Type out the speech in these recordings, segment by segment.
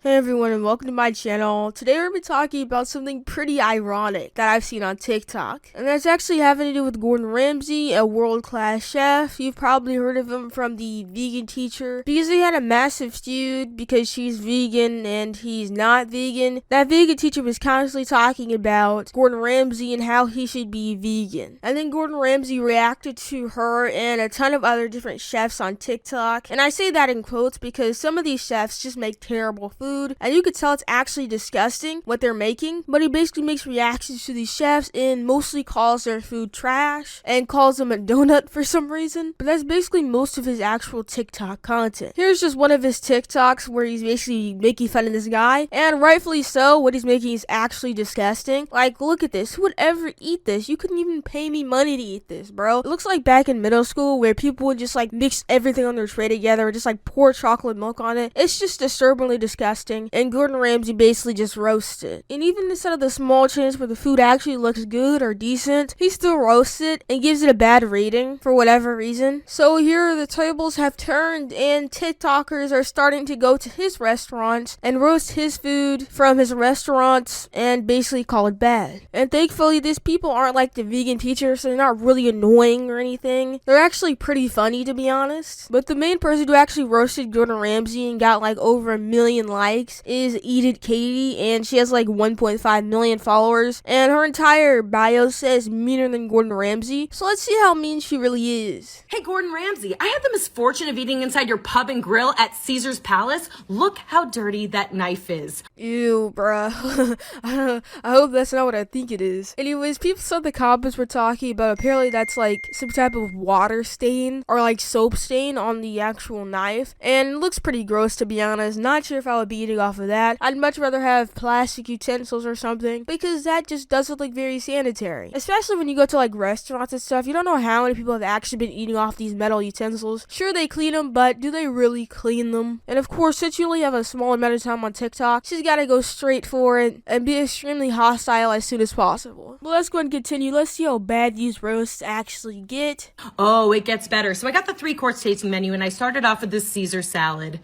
Hey everyone, and welcome to my channel. Today we're going to be talking about something pretty ironic that I've seen on TikTok. And that's actually having to do with Gordon Ramsay, a world-class chef. You've probably heard of him from the vegan teacher, because they had a massive feud because she's vegan and he's not vegan. That vegan teacher was constantly talking about Gordon Ramsay and how he should be vegan. And then Gordon Ramsay reacted to her and a ton of other different chefs on TikTok. And I say that in quotes because some of these chefs just make terrible food. And you could tell it's actually disgusting what they're making, but he basically makes reactions to these chefs and mostly calls their food trash and calls them a donut for some reason. But that's basically most of his actual TikTok content. Here's just one of his TikToks where he's basically making fun of this guy, and rightfully so. What he's making is actually disgusting. Like, look at this. Who would ever eat this? You couldn't even pay me money to eat this, bro. It looks like back in middle school where people would just like mix everything on their tray together or just like pour chocolate milk on it. It's just disturbingly disgusting. And Gordon Ramsay basically just roasts it. And even instead of the small chance where the food actually looks good or decent, he still roasts it and gives it a bad rating for whatever reason. So here the tables have turned and TikTokers are starting to go to his restaurants and roast his food from his restaurants and basically call it bad. And thankfully these people aren't like the vegan teachers, so they're not really annoying or anything. They're actually pretty funny, to be honest. But the main person who actually roasted Gordon Ramsay and got like over 1 million likes is Eat It Katie, and she has like 1.5 million followers, and her entire bio says meaner than Gordon Ramsay. So let's see how mean she really is. Hey Gordon Ramsay, I had the misfortune of eating inside your pub and grill at Caesar's Palace. Look how dirty that knife is. Ew, bruh. I hope that's not what I think it is. Anyways, people saw the comments were talking about apparently that's like some type of water stain or like soap stain on the actual knife, and it looks pretty gross, to be honest. Not sure if I would be eating off of that. I'd much rather have plastic utensils or something, because that just doesn't look very sanitary. Especially when you go to like restaurants and stuff, you don't know how many people have actually been eating off these metal utensils. Sure, they clean them, but do they really clean them? And of course, since you only have a small amount of time on TikTok, she's gotta go straight for it and be extremely hostile as soon as possible. But let's go and continue. Let's see how bad these roasts actually get. Oh, it gets better. So I got the 3-course tasting menu and I started off with this Caesar salad.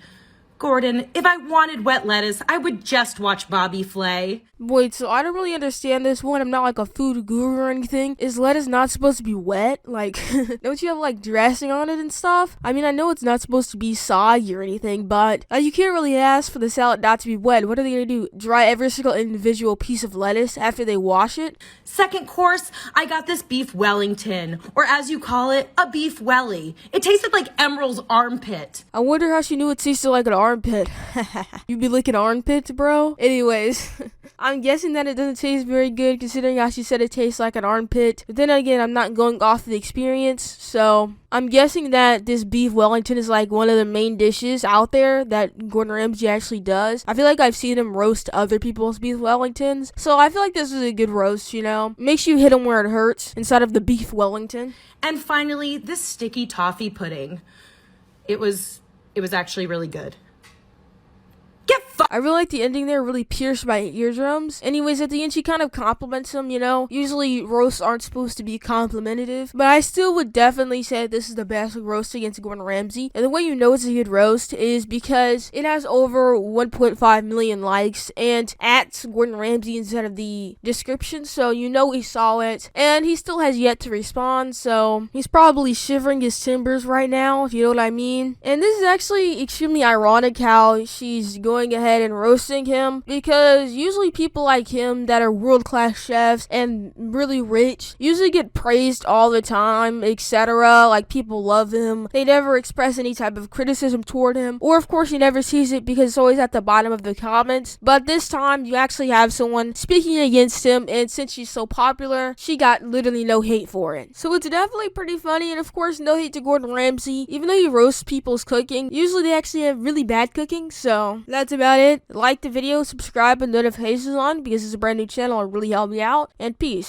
Gordon, if I wanted wet lettuce, I would just watch Bobby Flay. Wait, so I don't really understand this one. I'm not like a food guru or anything. Is lettuce not supposed to be wet? Like, don't you have like dressing on it and stuff? I mean, I know it's not supposed to be soggy or anything, but you can't really ask for the salad not to be wet. What are they gonna do? Dry every single individual piece of lettuce after they wash it? 2nd course, I got this beef Wellington, or as you call it, a beef welly. It tasted like Emerald's armpit. I wonder how she knew it tasted like an armpit. You be licking armpits, bro? Anyways, I'm guessing that it doesn't taste very good considering how she said it tastes like an armpit. But then again, I'm not going off the experience, so I'm guessing that this beef Wellington is like one of the main dishes out there that Gordon Ramsay actually does. I feel like I've seen him roast other people's beef Wellingtons, so I feel like this is a good roast, you know? Makes you hit him where it hurts instead of the beef Wellington. And finally, this sticky toffee pudding. It was actually really good. I really like the ending there, really pierced my eardrums. Anyways, at the end, she kind of compliments him, you know? Usually, roasts aren't supposed to be complimentative, but I still would definitely say this is the best roast against Gordon Ramsay. And the way you know it's a good roast is because it has over 1.5 million likes and at Gordon Ramsay instead of the description, so you know he saw it. And he still has yet to respond, so he's probably shivering his timbers right now, if you know what I mean. And this is actually extremely ironic how she's going ahead and roasting him, because usually people like him that are world-class chefs and really rich usually get praised all the time, etc. Like, people love him. They never express any type of criticism toward him, or of course he never sees it because it's always at the bottom of the comments. But this time you actually have someone speaking against him, and since she's so popular, she got literally no hate for it. So it's definitely pretty funny, and of course no hate to Gordon Ramsay. Even though he roasts people's cooking, usually they actually have really bad cooking. So that's about it. Like the video, subscribe, and notifications on because it's a brand new channel. It really helped me out, and peace.